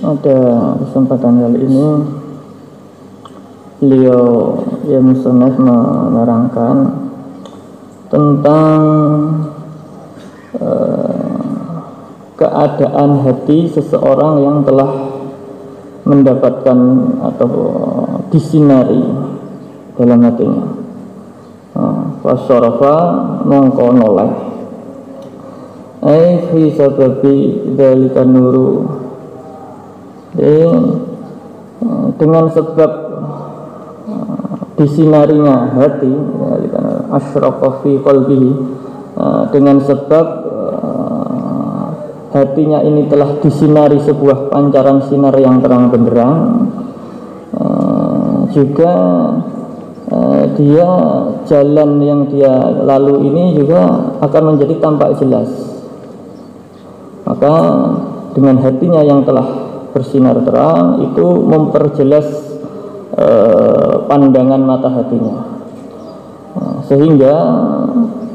Pada kesempatan kali ini beliau musannaf menerangkan tentang keadaan hati seseorang yang telah mendapatkan atau disinari dalam hatinya. Fasyarafa mongko noleh ai fi sababi dzalika nuru, dengan sebab disinarinya hati, asyraqa fi qalbihi, dengan sebab hatinya ini telah disinari sebuah pancaran sinar yang terang benderang, juga dia jalan yang dia lalu ini juga akan menjadi tampak jelas. Maka dengan hatinya yang telah bersinar terang itu memperjelas pandangan mata hatinya, sehingga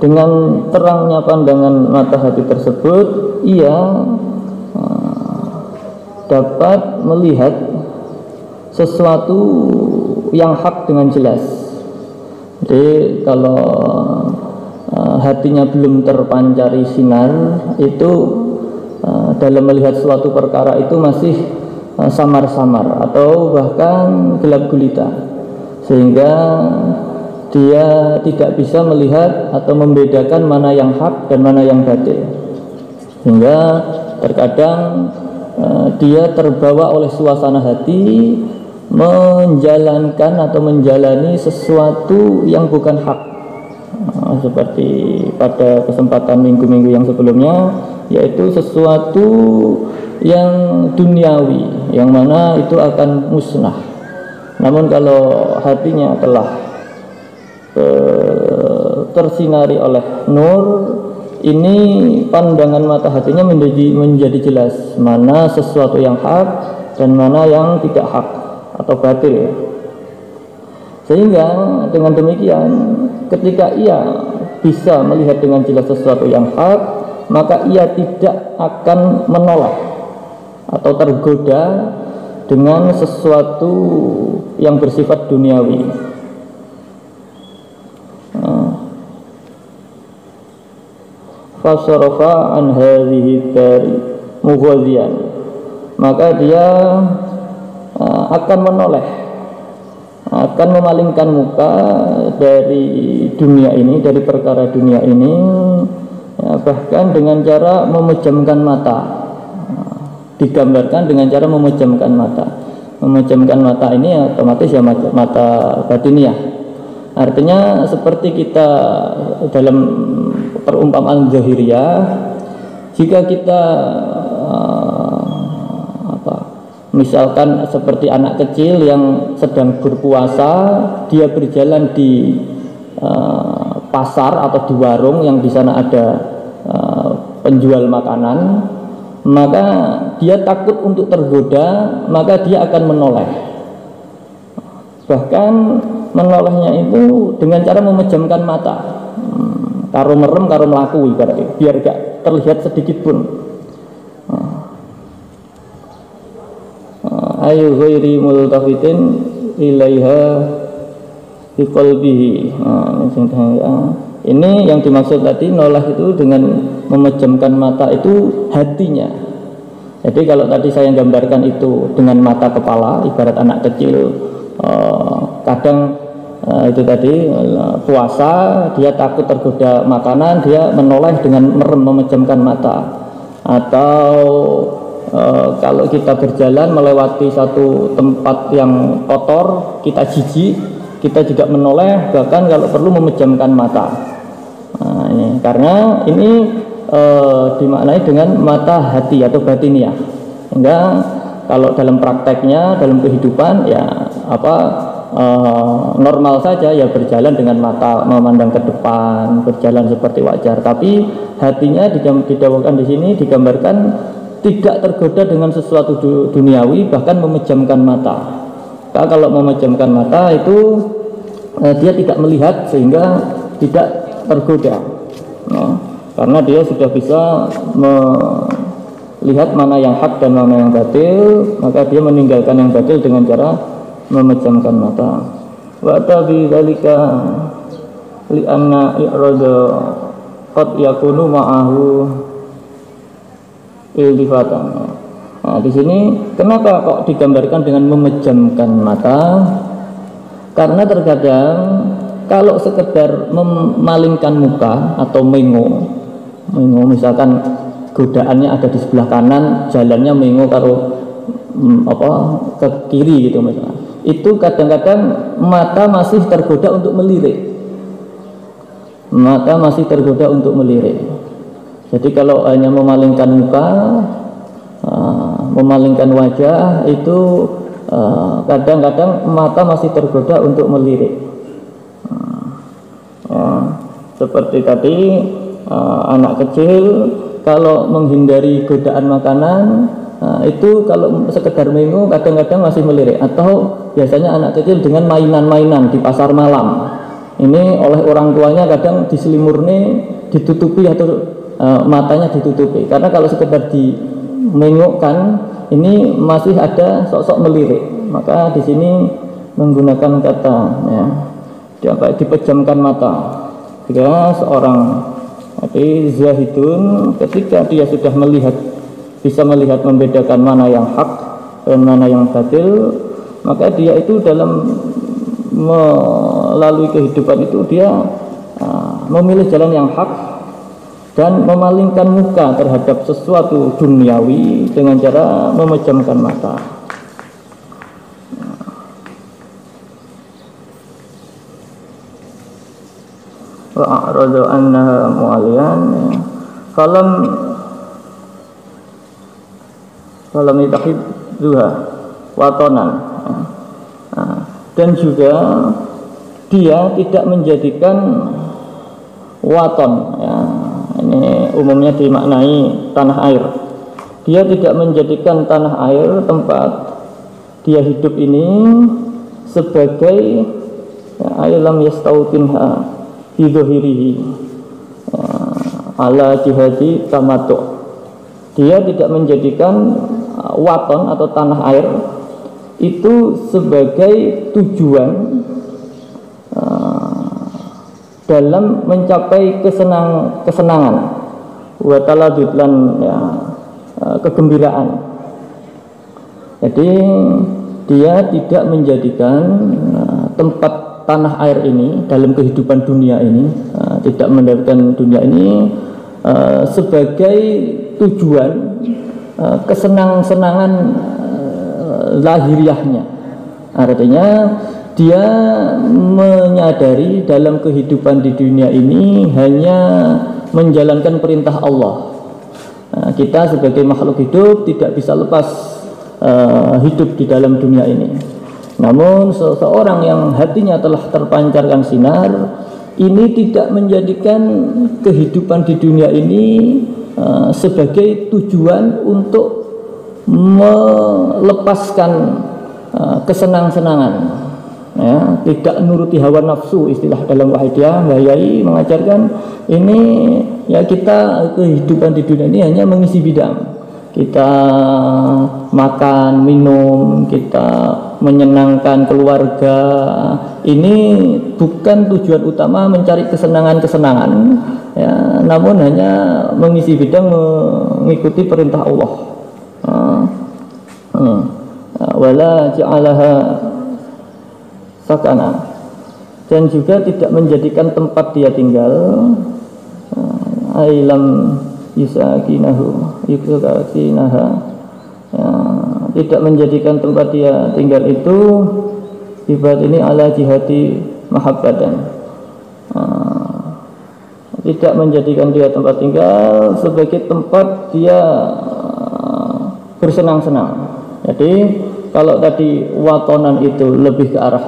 dengan terangnya pandangan mata hati tersebut ia dapat melihat sesuatu yang hak dengan jelas. Jadi kalau hatinya belum terpancari sinar, itu dalam melihat suatu perkara itu masih samar-samar atau bahkan gelap gulita, sehingga dia tidak bisa melihat atau membedakan mana yang hak dan mana yang batil, sehingga terkadang dia terbawa oleh suasana hati menjalankan atau menjalani sesuatu yang bukan hak, seperti pada kesempatan minggu-minggu yang sebelumnya, yaitu sesuatu yang duniawi yang mana itu akan musnah. Namun kalau hatinya telah tersinari oleh nur, ini pandangan mata hatinya menjadi jelas mana sesuatu yang hak dan mana yang tidak hak atau batil. Sehingga dengan demikian ketika ia bisa melihat dengan jelas sesuatu yang hak, maka ia tidak akan menolak atau tergoda dengan sesuatu yang bersifat duniawi. Fasyarafa an hadhihi dari mughadhiyan, maka dia akan menoleh, akan memalingkan muka dari dunia ini, dari perkara dunia ini, ya, bahkan dengan cara memejamkan mata. Digambarkan dengan cara memejamkan mata. Memejamkan mata ini otomatis ya mata batiniah. Artinya seperti kita dalam perumpamaan zahiriyah, jika kita misalkan seperti anak kecil yang sedang berpuasa, dia berjalan di pasar atau di warung yang di sana ada penjual makanan, maka dia takut untuk tergoda, maka dia akan menoleh. Bahkan menolehnya itu dengan cara memejamkan mata, karo merem karo melaku ibaratnya, biar gak terlihat sedikit pun. Ayu ghairi multafitin ilaiha fi qalbihi. Ini yang dimaksud tadi noleh itu dengan memejamkan mata itu hatinya. Jadi kalau tadi saya gambarkan itu dengan mata kepala, ibarat anak kecil kadang itu tadi puasa, dia takut tergoda makanan, dia menoleh dengan merem, memejamkan mata. Atau kalau kita berjalan melewati satu tempat yang kotor, kita jijik, kita juga menoleh, bahkan kalau perlu memejamkan mata. Nah, ini karena ini dimaknai dengan mata hati atau batiniah. Sehingga kalau dalam prakteknya, dalam kehidupan ya normal saja ya, berjalan dengan mata memandang ke depan, berjalan seperti wajar. Tapi hatinya didawukan di sini digambarkan tidak tergoda dengan sesuatu duniawi, bahkan memejamkan mata. Nah, kalau memejamkan mata itu dia tidak melihat sehingga tidak tergoda. Nah, karena dia sudah bisa lihat mana yang hak dan mana yang batil, maka dia meninggalkan yang batil dengan cara memejamkan mata. Wa tabi dzalika li anna i'rada qad yakunu ma'ahu iltifatan. Nah, di sini kenapa kok digambarkan dengan memejamkan mata? Karena terkadang kalau sekedar memalingkan muka atau mengo misalkan godaannya ada di sebelah kanan, jalannya mengo karo ke kiri gitu misalnya. Itu kadang-kadang mata masih tergoda untuk melirik. Mata masih tergoda untuk melirik. Jadi kalau hanya memalingkan muka, memalingkan wajah, itu kadang-kadang mata masih tergoda untuk melirik. Seperti tadi anak kecil kalau menghindari godaan makanan, itu kalau sekedar mengu kadang-kadang masih melirik. Atau biasanya anak kecil dengan mainan-mainan di pasar malam, ini oleh orang tuanya kadang diselimurni, ditutupi atau matanya ditutupi, karena kalau sekedar dimengokkan ini masih ada sosok melirik. Maka di sini menggunakan kata dipejamkan mata. Jika seorang zahidun, ketika dia sudah bisa melihat membedakan mana yang hak dan mana yang batil, maka dia itu dalam melalui kehidupan itu dia memilih jalan yang hak dan memalingkan muka terhadap sesuatu duniawi dengan cara memejamkan mata. Wa'aradu annaha mu'aliyan falam yatahidduha watonan. Dan juga dia tidak menjadikan waton, ini umumnya dimaknai tanah air. Dia tidak menjadikan tanah air tempat dia hidup ini sebagai alam yastautinha hidzohirihi ala jihadi tamattu. Dia tidak menjadikan waton atau tanah air itu sebagai tujuan dalam mencapai kesenangan wa taladud lan kegembiraan. Jadi dia tidak menjadikan tempat tanah air ini dalam kehidupan dunia ini, tidak mendapatkan dunia ini sebagai tujuan kesenang-senangan lahiriahnya. Artinya dia menyadari dalam kehidupan di dunia ini hanya menjalankan perintah Allah. Kita sebagai makhluk hidup tidak bisa lepas hidup di dalam dunia ini. Namun seseorang yang hatinya telah terpancarkan sinar, ini tidak menjadikan kehidupan di dunia ini sebagai tujuan untuk melepaskan kesenang-senangan. Tidak nuruti hawa nafsu, istilah dalam Wahidiyah Mbah Yai mengajarkan ini kita kehidupan di dunia ini hanya mengisi bidang. Kita makan, minum, kita menyenangkan keluarga. Ini bukan tujuan utama mencari kesenangan-kesenangan, namun hanya mengisi bidang mengikuti perintah Allah. Wala ja'alaha sakana, dan juga tidak menjadikan tempat dia tinggal ailam yusakinahu yusakinaha, tidak menjadikan tempat dia tinggal itu ibarat ini ala jihati mahabbatan, tidak menjadikan dia tempat tinggal sebagai tempat dia bersenang-senang. Jadi kalau tadi watonan itu lebih ke arah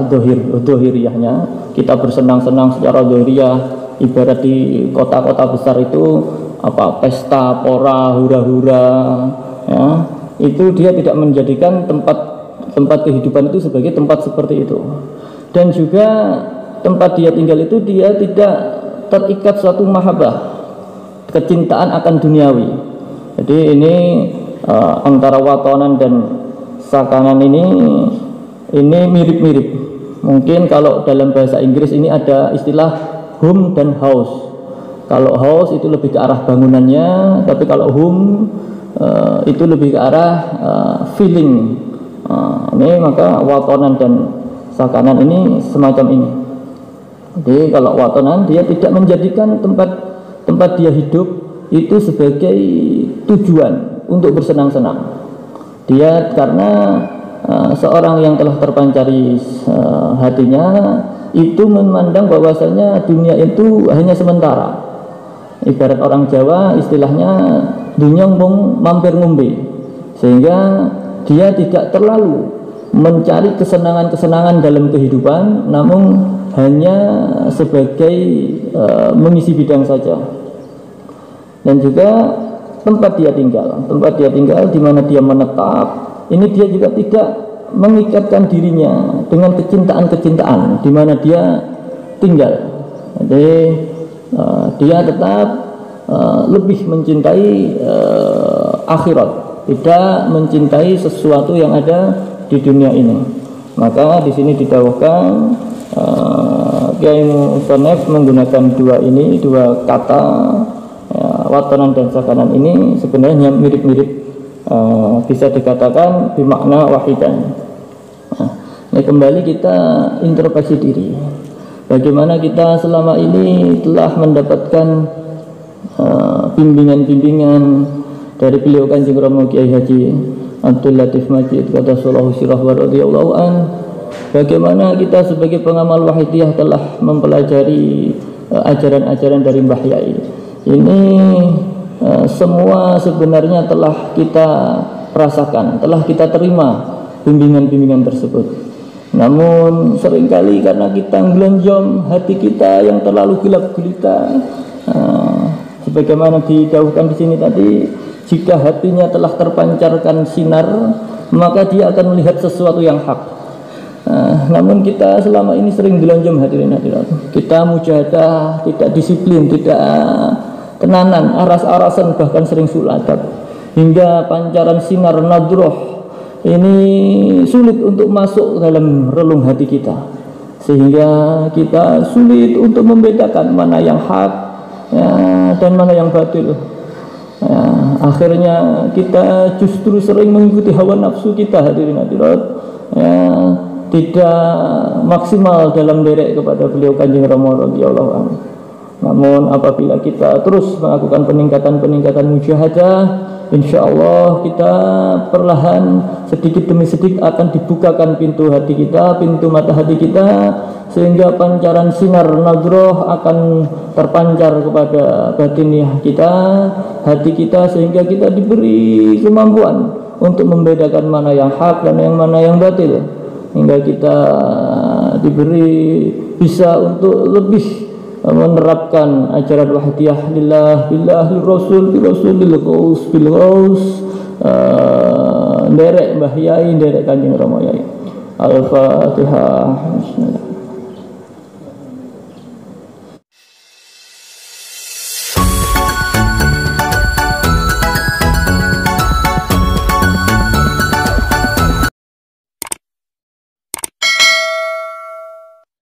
dohiriyahnya, kita bersenang-senang secara dohiriyah, ibarat di kota-kota besar itu pesta, pora, hura-hura, itu dia tidak menjadikan tempat kehidupan itu sebagai tempat seperti itu. Dan juga tempat dia tinggal itu dia tidak terikat suatu mahabbah, kecintaan akan duniawi. Jadi ini antara watonan dan sakanan ini mirip-mirip. Mungkin kalau dalam bahasa Inggris ini ada istilah home dan house. Kalau house itu lebih ke arah bangunannya, tapi kalau home itu lebih ke arah feeling. Ini maka watonan dan sakanan ini semacam ini. Jadi kalau watonan dia tidak menjadikan tempat dia hidup itu sebagai tujuan untuk bersenang-senang. Dia karena seorang yang telah terpancari hatinya itu memandang bahwasanya dunia itu hanya sementara. Ibarat orang Jawa istilahnya dunia mampir ngombe, sehingga dia tidak terlalu mencari kesenangan-kesenangan dalam kehidupan, namun hanya sebagai mengisi bidang saja. Dan juga tempat dia tinggal di mana dia menetap, ini dia juga tidak mengikatkan dirinya dengan kecintaan-kecintaan di mana dia tinggal. Jadi dia tetap lebih mencintai akhirat, tidak mencintai sesuatu yang ada di dunia ini. Maka di sini didawahkan Kiai Musonef menggunakan dua kata watonan dan sakanan ini sebenarnya mirip-mirip, bisa dikatakan bermakna wahidan. Nah, kembali kita introspeksi diri. Bagaimana kita selama ini telah mendapatkan bimbingan-bimbingan dari beliau Kanjeng Rama Kiai Haji Abdul Latif Majid qaddasallahu sirrahu wa radhiyallahu an. Bagaimana kita sebagai pengamal wahidiyah telah mempelajari ajaran-ajaran dari Mbah Yai. Ini semua sebenarnya telah kita rasakan, telah kita terima bimbingan-bimbingan tersebut. Namun seringkali karena kita ngelonjong hati kita yang terlalu gelap gulita, sebagaimana didahulukan di sini tadi, jika hatinya telah terpancarkan sinar, maka dia akan melihat sesuatu yang hak. Namun kita selama ini sering gelonjong hadirin. Kita mujahadah, tidak disiplin, tidak tenanan, aras-arasan, bahkan sering suladab, hingga pancaran sinar nadroh ini sulit untuk masuk dalam relung hati kita, sehingga kita sulit untuk membedakan mana yang hak dan mana yang batil. Akhirnya kita justru sering mengikuti hawa nafsu kita, hadirin hadirat, tidak maksimal dalam derek kepada beliau Kanjeng Rama radhiyallahu anhu. Namun apabila kita terus melakukan peningkatan mujahadah, insyaallah kita perlahan sedikit demi sedikit akan dibukakan pintu hati kita, pintu mata hati kita, sehingga pancaran sinar nadroh akan terpancar kepada batiniah kita, hati kita, sehingga kita diberi kemampuan untuk membedakan mana yang hak dan yang mana yang batil, hingga kita diberi bisa untuk lebih menerapkan ajaran wahidiyah lillah billah lirrasul lirrasulil ghaus bil ghaus, derek Mbah Yai, derek Kanjeng Rama Yai. Al-Fatihah. Bismillah.